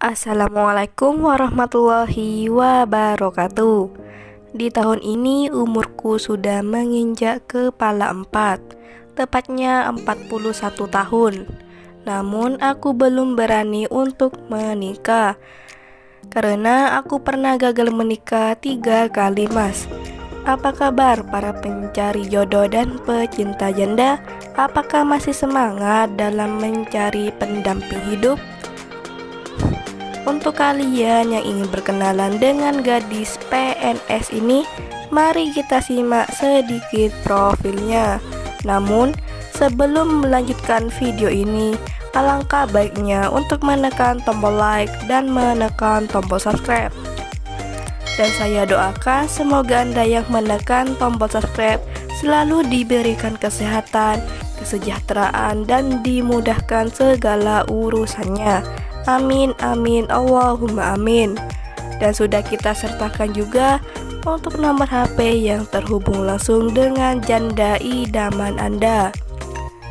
Assalamualaikum warahmatullahi wabarakatuh. Di tahun ini umurku sudah menginjak kepala 4, tepatnya 41 tahun. Namun aku belum berani untuk menikah karena aku pernah gagal menikah 3 kali, Mas. Apa kabar para pencari jodoh dan pecinta janda? Apakah masih semangat dalam mencari pendamping hidup? Untuk kalian yang ingin berkenalan dengan gadis PNS ini, mari kita simak sedikit profilnya. Namun, sebelum melanjutkan video ini, alangkah baiknya untuk menekan tombol like dan menekan tombol subscribe. Dan saya doakan semoga Anda yang menekan tombol subscribe selalu diberikan kesehatan, kesejahteraan, dan dimudahkan segala urusannya. Amin, amin, Allahumma amin. Dan sudah kita sertakan juga untuk nomor HP yang terhubung langsung dengan janda idaman Anda.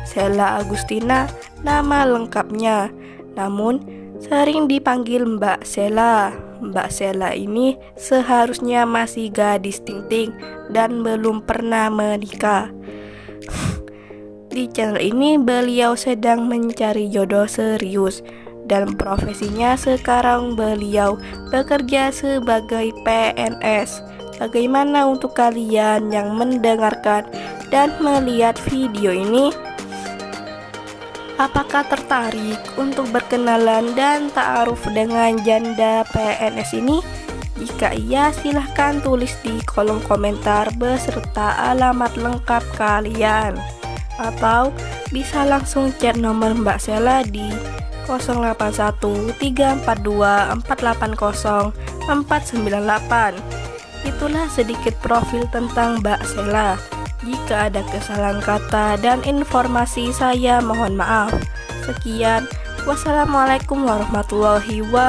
Sela Agustina nama lengkapnya, namun sering dipanggil Mbak Sela. Mbak Sela ini seharusnya masih gadis ting-ting dan belum pernah menikah. Di channel ini beliau sedang mencari jodoh serius. Dan profesinya sekarang beliau bekerja sebagai PNS. Bagaimana untuk kalian yang mendengarkan dan melihat video ini? Apakah tertarik untuk berkenalan dan ta'aruf dengan janda PNS ini? Jika iya, silahkan tulis di kolom komentar beserta alamat lengkap kalian. Atau bisa langsung chat nomor Mbak Sela di 081342480498. Itulah sedikit profil tentang Mbak Sela. Jika ada kesalahan kata dan informasi, saya mohon maaf. Sekian, wassalamualaikum warahmatullahi wabarakatuh.